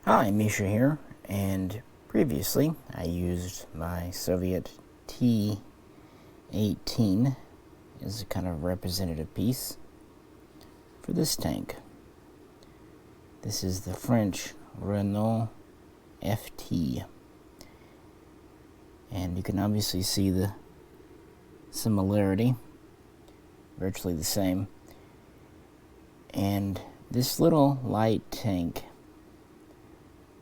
Hi, Misha here, and previously I used my Soviet T-18 as a kind of representative piece for this tank. This is the French Renault FT, and you can obviously see the similarity, virtually the same. And this little light tank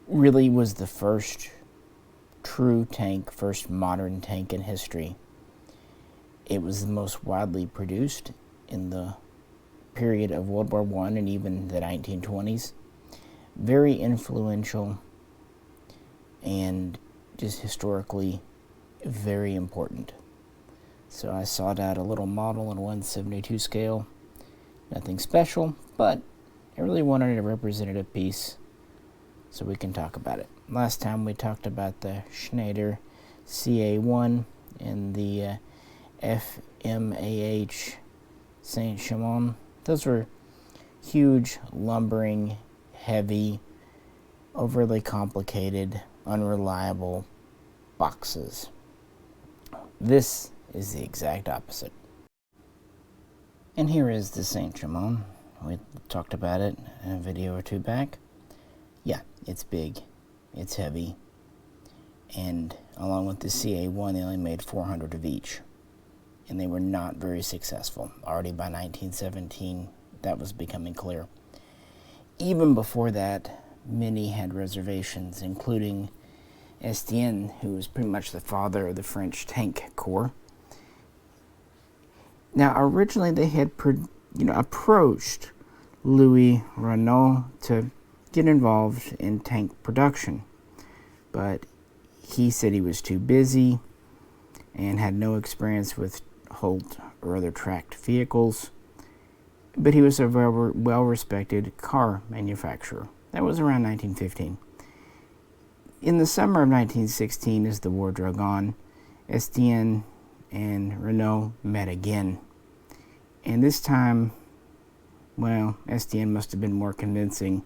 really was the first true tank, first modern tank in history. It was the most widely produced in the period of World War I and even the 1920s. Very influential and just historically very important. So I sought out a little model in 1/72 scale. Nothing special, but I really wanted a representative piece so we can talk about it. Last time we talked about the Schneider CA1 and the FMAH Saint-Chamond. Those were huge, lumbering, heavy, overly complicated, unreliable boxes. This is the exact opposite. And here is the Saint-Chamond. We talked about it in a video or two back. Yeah, it's big, it's heavy, and along with the CA1, they only made 400 of each, and they were not very successful. Already by 1917, that was becoming clear. Even before that, many had reservations, including Estienne, who was pretty much the father of the French tank corps. Now, originally they had approached Louis Renault to get involved in tank production, but he said he was too busy and had no experience with Holt or other tracked vehicles, but he was a well-respected car manufacturer. That was around 1915. In the summer of 1916, as the war drug on, Estienne and Renault met again, and this time, well, Estienne must have been more convincing,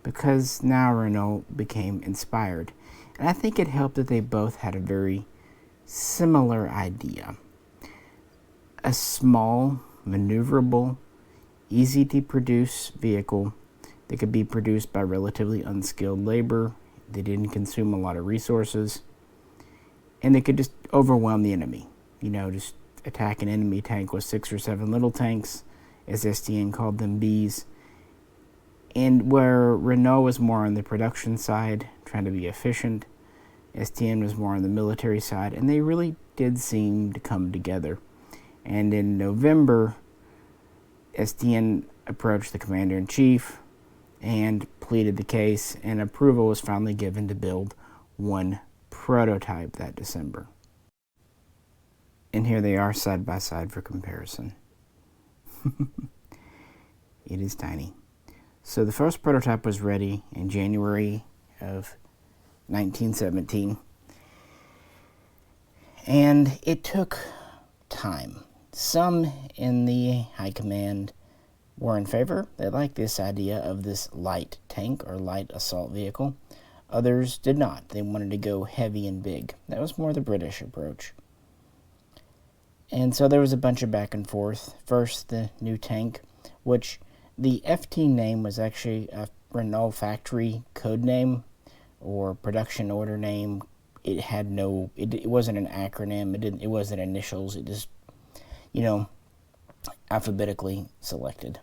because now Renault became inspired. And I think it helped that they both had a very similar idea. A small, maneuverable, easy to produce vehicle that could be produced by relatively unskilled labor. They didn't consume a lot of resources. And they could just overwhelm the enemy. Just attack an enemy tank with 6 or 7 little tanks, as Estienne called them, bees. And where Renault was more on the production side, trying to be efficient, Estienne was more on the military side, and they really did seem to come together. And in November, Estienne approached the commander-in-chief and pleaded the case, and approval was finally given to build one prototype that December. And here they are side by side for comparison. It is tiny. So the first prototype was ready in January of 1917, and it took time. Some in the high command were in favor. They liked this idea of this light tank or light assault vehicle. Others did not. They wanted to go heavy and big. That was more the British approach. And so there was a bunch of back and forth. First, the new tank, which the FT name was actually a Renault factory code name or production order name. It had no, it wasn't an acronym. It wasn't initials. It just, alphabetically selected.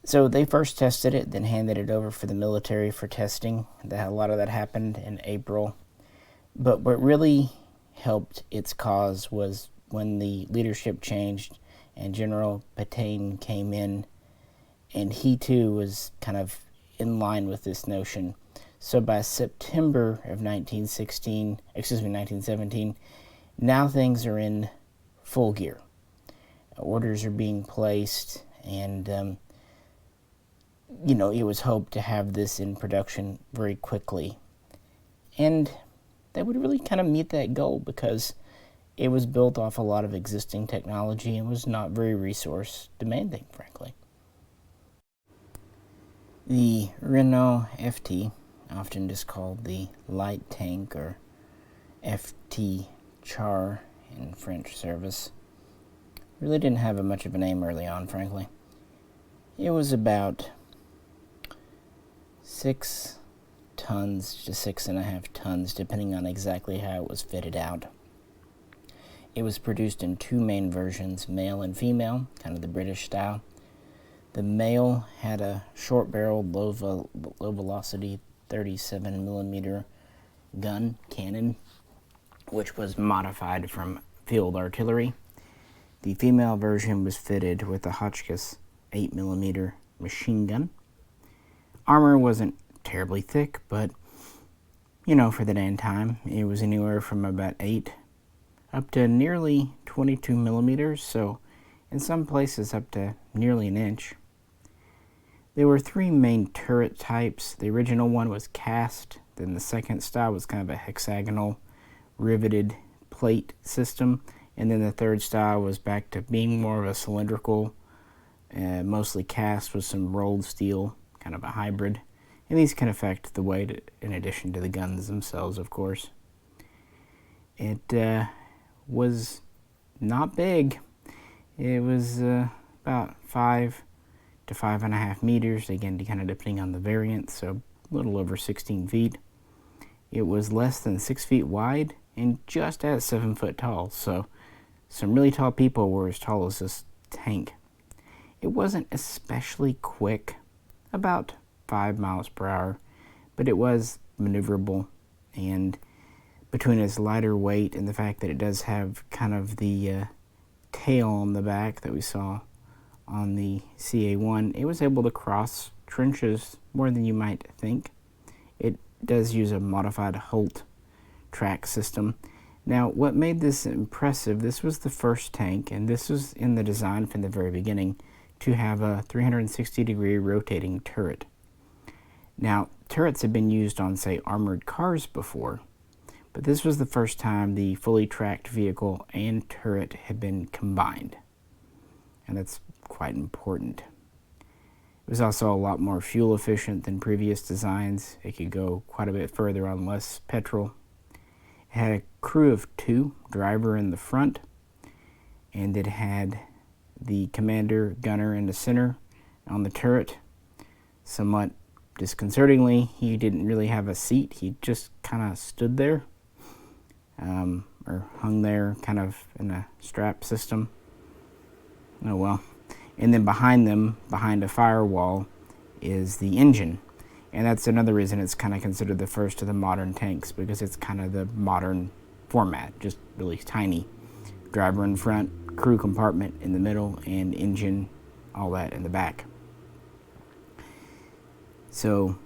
So they first tested it, then handed it over for the military for testing. A lot of that happened in April. But what really helped its cause was when the leadership changed and General Pétain came in, and he too was kind of in line with this notion. So by September of 1917, now things are in full gear. Orders are being placed, and it was hoped to have this in production very quickly. And that would really kind of meet that goal, because it was built off a lot of existing technology and was not very resource demanding, frankly. The Renault FT, often just called the light tank or FT Char in French service, really didn't have much of a name early on, frankly. It was about 6 tons to 6.5 tons, depending on exactly how it was fitted out. It was produced in 2 main versions, male and female, kind of the British style. The male had a short-barreled, low-velocity 37mm cannon, which was modified from field artillery. The female version was fitted with a Hotchkiss 8mm machine gun. Armor wasn't terribly thick, but, for the day and time, it was anywhere from about 8 up to nearly 22 millimeters, so in some places up to nearly an inch. There were 3 main turret types. The original one was cast, then the second style was kind of a hexagonal riveted plate system, and then the third style was back to being more of a cylindrical, mostly cast with some rolled steel, kind of a hybrid. And these can affect the weight in addition to the guns themselves, of course. It was not big. It was about 5 to 5.5 meters, again, kind of depending on the variant, so a little over 16 feet. It was less than 6 feet wide and just at 7 foot tall, so some really tall people were as tall as this tank. It wasn't especially quick, about 5 miles per hour, but it was maneuverable, and between its lighter weight and the fact that it does have kind of the tail on the back that we saw on the CA1, it was able to cross trenches more than you might think. It does use a modified Holt track system. Now, what made this impressive, this was the first tank, and this was in the design from the very beginning, to have a 360-degree rotating turret. Now, turrets have been used on, say, armored cars before, but this was the first time the fully tracked vehicle and turret had been combined, and that's quite important. It was also a lot more fuel efficient than previous designs. It could go quite a bit further on less petrol. It had a crew of 2, driver in the front, and it had the commander, gunner in the center on the turret. Somewhat disconcertingly, he didn't really have a seat. He just kind of stood there, or hung there kind of in a strap system. Oh well. And then behind them, behind a firewall, is the engine. And that's another reason it's kind of considered the first of the modern tanks, because it's kind of the modern format, just really tiny. Driver in front, crew compartment in the middle, and engine, all that in the back. So,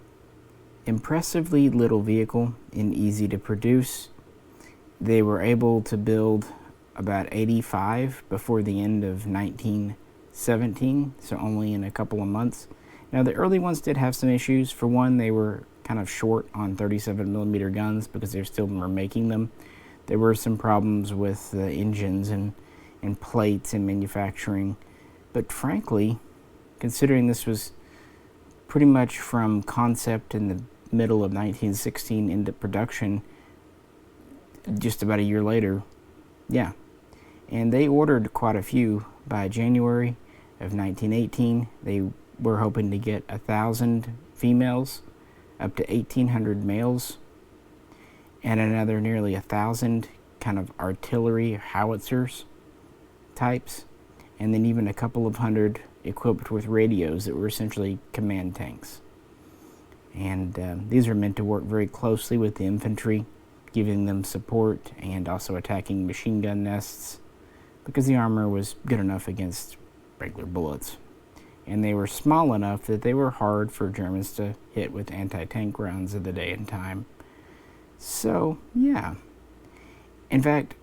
impressively little vehicle and easy to produce. They were able to build about 85 before the end of 1917, so only in a couple of months. Now, the early ones did have some issues. For one, they were kind of short on 37mm guns because they still were making them. There were some problems with the engines and plates and manufacturing. But frankly, considering this was pretty much from concept in the middle of 1916 into production just about a year later, yeah. And they ordered quite a few. By January of 1918, they were hoping to get 1,000 females, up to 1,800 males, and another nearly 1,000 kind of artillery howitzers types, and then even a couple of hundred equipped with radios that were essentially command tanks. And these are meant to work very closely with the infantry, giving them support and also attacking machine gun nests, because the armor was good enough against regular bullets. And they were small enough that they were hard for Germans to hit with anti-tank rounds of the day and time. So, yeah. In fact,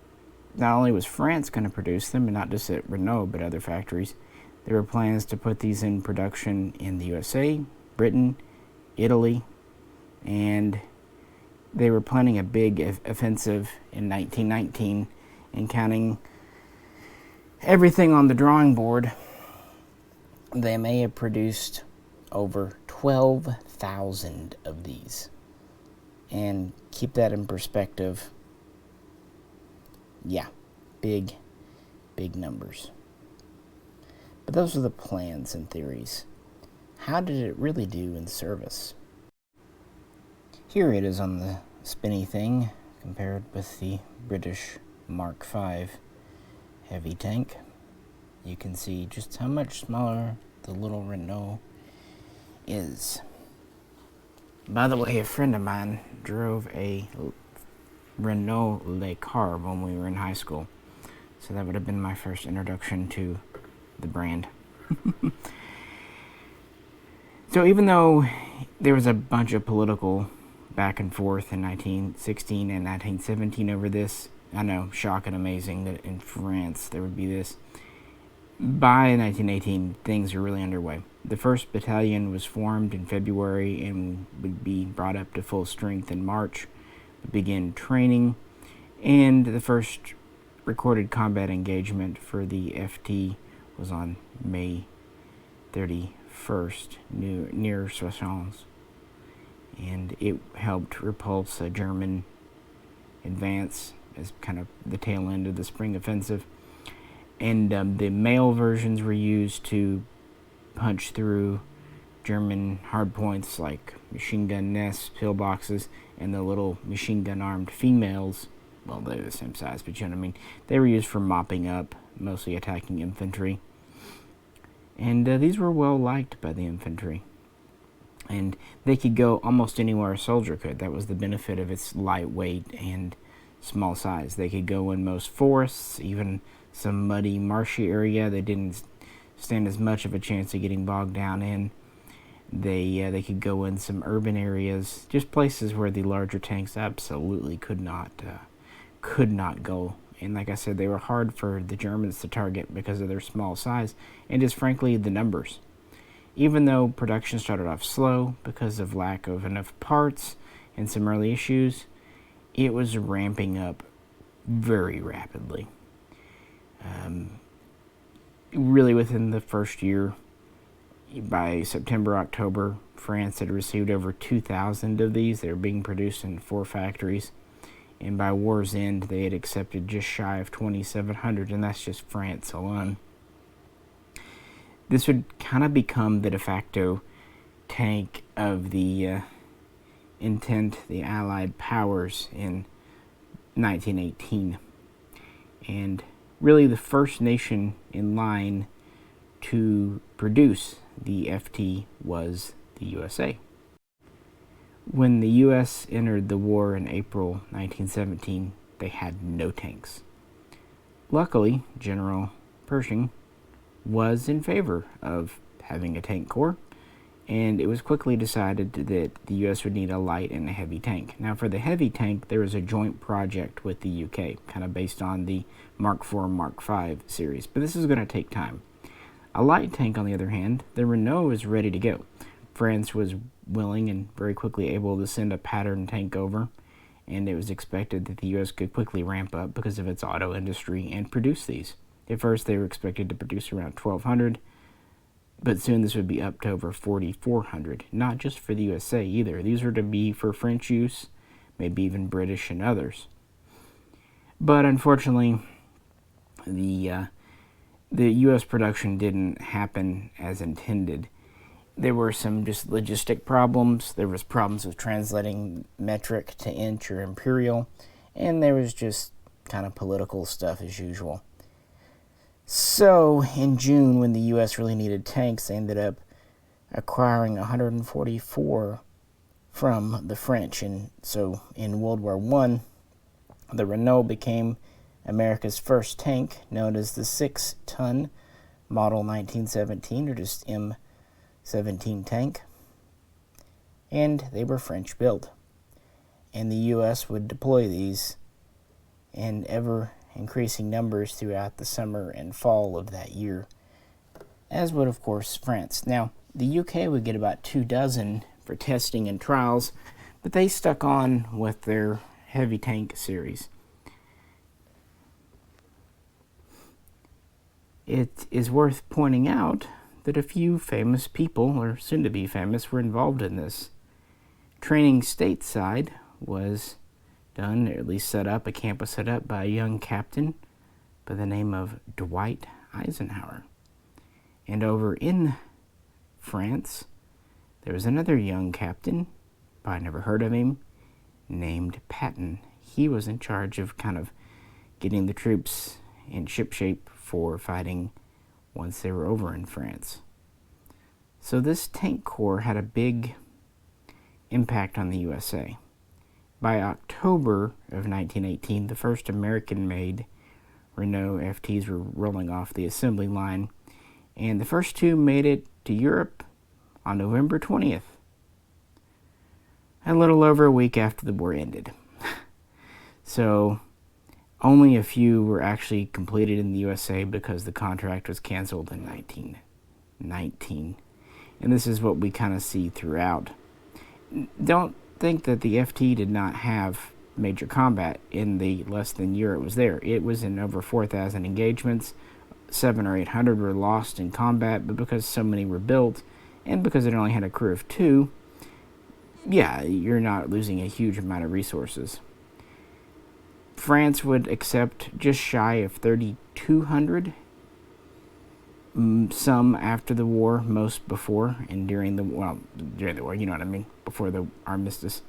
not only was France going to produce them, and not just at Renault, but other factories, there were plans to put these in production in the USA, Britain, Italy, and they were planning a big offensive in 1919, and counting everything on the drawing board, they may have produced over 12,000 of these. And keep that in perspective. Yeah, big numbers. But those are the plans and theories. How did it really do in service? Here it is on the spinny thing, compared with the British Mark V heavy tank. You can see just how much smaller the little Renault is. By the way, a friend of mine drove a Renault Le Car when we were in high school. So that would have been my first introduction to the brand. So even though there was a bunch of political back and forth in 1916 and 1917 over this, I know, shock and amazing that in France there would be this. By 1918, things were really underway. The 1st Battalion was formed in February and would be brought up to full strength in March, would begin training, and the first recorded combat engagement for the FT was on May 31st near Soissons, and it helped repulse a German advance as kind of the tail end of the spring offensive. And the male versions were used to punch through German hardpoints like machine gun nests, pillboxes, and the little machine gun armed females. Well, they're the same size, but you know what I mean. They were used for mopping up, mostly attacking infantry. And these were well liked by the infantry. And they could go almost anywhere a soldier could. That was the benefit of its lightweight and small size. They could go in most forests, even some muddy, marshy area. They didn't stand as much of a chance of getting bogged down in. They could go in some urban areas, just places where the larger tanks absolutely could not go. And like I said, they were hard for the Germans to target because of their small size and just frankly the numbers. Even though production started off slow because of lack of enough parts and some early issues, it was ramping up very rapidly. Really within the first year, by September, October, France had received over 2,000 of these. They were being produced in 4 factories. And by war's end, they had accepted just shy of 2,700, and that's just France alone. This would kind of become the de facto tank of the Entente, the Allied powers, in 1918. And really the first nation in line to produce the FT was the USA. When the U.S. entered the war in April 1917, they had no tanks. Luckily, General Pershing was in favor of having a tank corps, and it was quickly decided that the U.S. would need a light and a heavy tank. Now, for the heavy tank, there was a joint project with the U.K., kind of based on the Mark IV, Mark V series, but this is going to take time. A light tank, on the other hand, the Renault is ready to go. France was willing and very quickly able to send a pattern tank over, and it was expected that the U.S. could quickly ramp up because of its auto industry and produce these. At first, they were expected to produce around 1,200, but soon this would be up to over 4,400, not just for the USA either. These were to be for French use, maybe even British and others. But unfortunately, the U.S. production didn't happen as intended. There were some just logistic problems. There was problems with translating metric to inch or imperial, and there was just kind of political stuff as usual. So in June, when the U.S. really needed tanks, they ended up acquiring 144 from the French. And so in World War I, the Renault became America's first tank, known as the 6-ton Model 1917, or just M17 tank. And they were French built. And the U.S. would deploy these in ever-increasing numbers throughout the summer and fall of that year, as would, of course, France. Now, the UK would get about 24 for testing and trials, but they stuck on with their heavy tank series. It is worth pointing out that a few famous people, or soon to be famous, were involved in this. Training stateside was done, or at least set up, a camp was set up by a young captain by the name of Dwight Eisenhower. And over in France, there was another young captain, I never heard of him, named Patton. He was in charge of kind of getting the troops in shipshape for fighting once they were over in France. So this tank corps had a big impact on the USA. By October of 1918, the first American-made Renault FTs were rolling off the assembly line, and the first two made it to Europe on November 20th, a little over a week after the war ended. So only a few were actually completed in the USA because the contract was canceled in 1919. And this is what we kind of see throughout. Don't think that the FT did not have major combat in the less than year it was there. It was in over 4,000 engagements. 700 or 800 were lost in combat, but because so many were built, and because it only had a crew of 2, yeah, you're not losing a huge amount of resources. France would accept just shy of 3,200, some after the war, most before, and during the war, you know what I mean, before the armistice.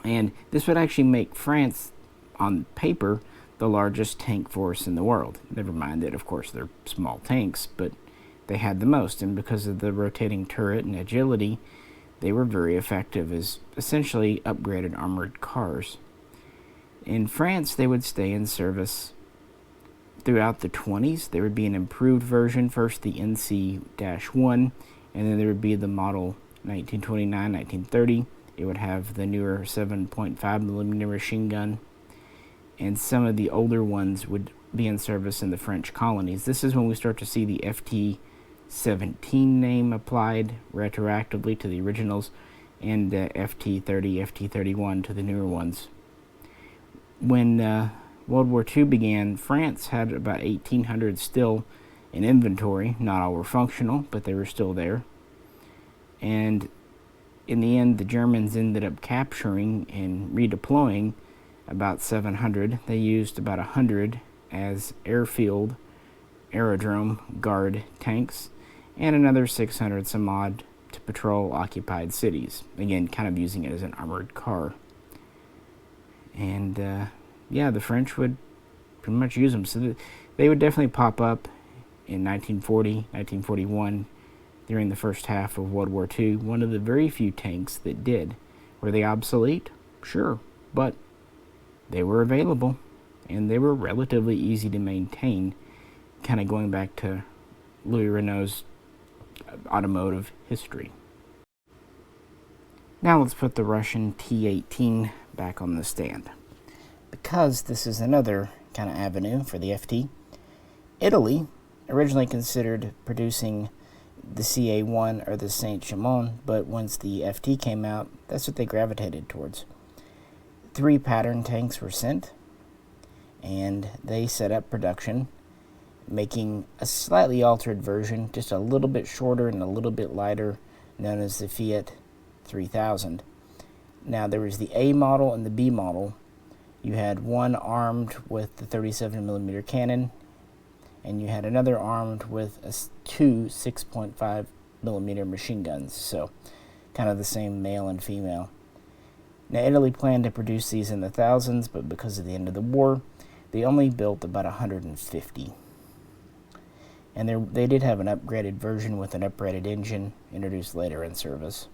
And this would actually make France, on paper, the largest tank force in the world. Never mind that, of course, they're small tanks, but they had the most, and because of the rotating turret and agility, they were very effective as essentially upgraded armored cars. In France, they would stay in service throughout the 20s. There would be an improved version, first the NC-1, and then there would be the model 1929-1930. It would have the newer 7.5mm machine gun, and some of the older ones would be in service in the French colonies. This is when we start to see the FT-17 name applied retroactively to the originals, and FT-30, FT-31 to the newer ones. When World War II began, France had about 1,800 still in inventory. Not all were functional, but they were still there. And in the end, the Germans ended up capturing and redeploying about 700. They used about 100 as airfield, aerodrome guard tanks, and another 600 some odd to patrol occupied cities. Again, kind of using it as an armored car. And yeah, the French would pretty much use them. So they would definitely pop up in 1940, 1941, during the first half of World War II. One of the very few tanks that did. Were they obsolete? Sure, but they were available, and they were relatively easy to maintain, kind of going back to Louis Renault's automotive history. Now let's put the Russian T-18 back on the stand, because this is another kind of avenue for the FT. Italy originally considered producing the CA1 or the Saint-Chamond, but once the FT came out, that's what they gravitated towards. 3 pattern tanks were sent, and they set up production, making a slightly altered version, just a little bit shorter and a little bit lighter, known as the Fiat 3000. Now, there was the A model and the B model. You had one armed with the 37mm cannon, and you had another armed with two 6.5mm machine guns, so kind of the same male and female. Now, Italy planned to produce these in the thousands, but because of the end of the war, they only built about 150. And they did have an upgraded version with an uprated engine introduced later in service.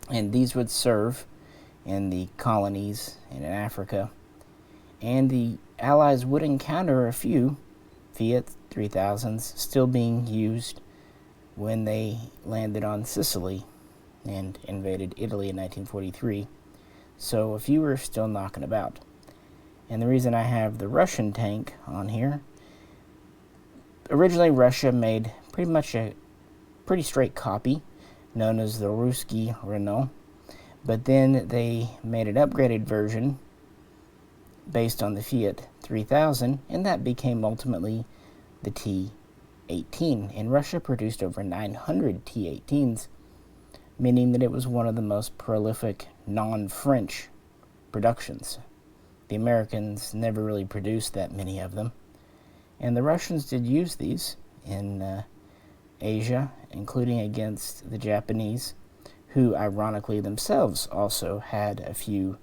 And these would serve in the colonies and in Africa. And the Allies would encounter a few Fiat 3000s still being used when they landed on Sicily and invaded Italy in 1943. So a few were still knocking about. And the reason I have the Russian tank on here, originally Russia made pretty much a pretty straight copy known as the Ruski Renault, but then they made an upgraded version based on the Fiat 3000, and that became ultimately the T T-18, and Russia produced over 900 T-18s, meaning that it was one of the most prolific non-French productions. The Americans never really produced that many of them, and the Russians did use these in Asia, including against the Japanese, who ironically themselves also had a few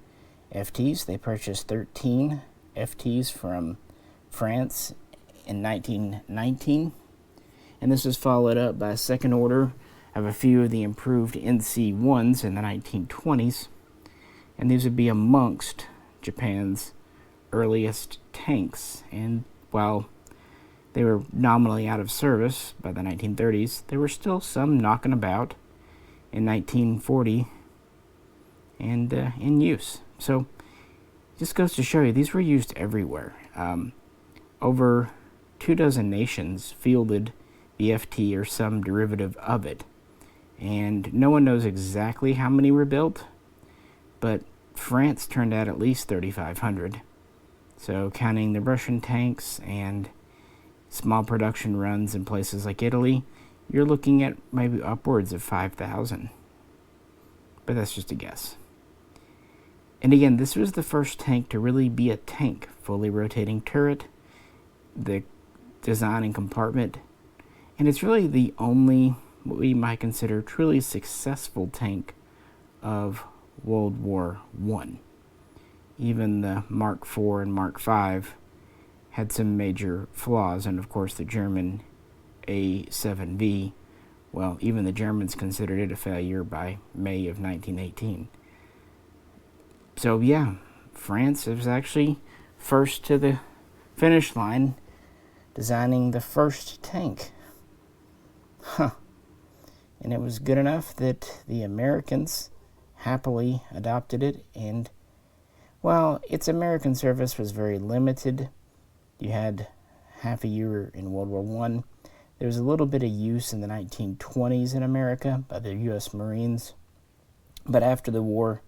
FTs. They purchased 13 FTs from France in 1919, and this was followed up by a second order of a few of the improved NC-1s in the 1920s, and these would be amongst Japan's earliest tanks. And while they were nominally out of service by the 1930s, there were still some knocking about in 1940 and in use. So it just goes to show you, these were used everywhere. Over 24 nations fielded the FT or some derivative of it, and no one knows exactly how many were built, but France turned out at least 3,500. So counting the Russian tanks and small production runs in places like Italy, you're looking at maybe upwards of 5,000. But that's just a guess. And again, this was the first tank to really be a tank. Fully rotating turret, the design and compartment, and it's really the only, what we might consider, truly successful tank of World War I. Even the Mark IV and Mark V had some major flaws, and of course the German A7V, well, even the Germans considered it a failure by May of 1918. So yeah, France was actually first to the finish line, designing the first tank. And it was good enough that the Americans happily adopted it, and while its American service was very limited, you had half a year in World War I, there was a little bit of use in the 1920s in America by the U.S. Marines, but after the war,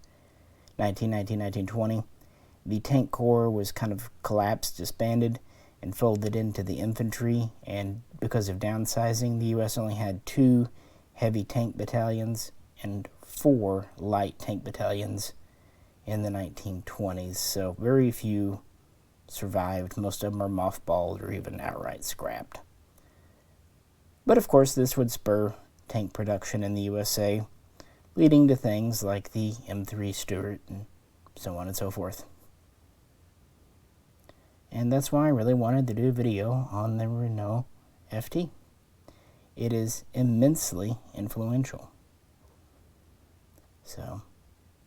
1919-1920, the tank corps was kind of collapsed, disbanded, and folded into the infantry, and because of downsizing, the U.S. only had 2 heavy tank battalions and 4 light tank battalions in the 1920s, so very few survived. Most of them are mothballed or even outright scrapped. But of course, this would spur tank production in the USA, leading to things like the M3 Stuart and so on and so forth. And that's why I really wanted to do a video on the Renault FT. It is immensely influential. So,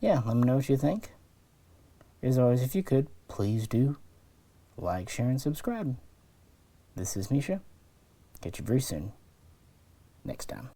yeah, let me know what you think. As always, if you could, please do like, share, and subscribe. This is Misha. Catch you very soon. Next time.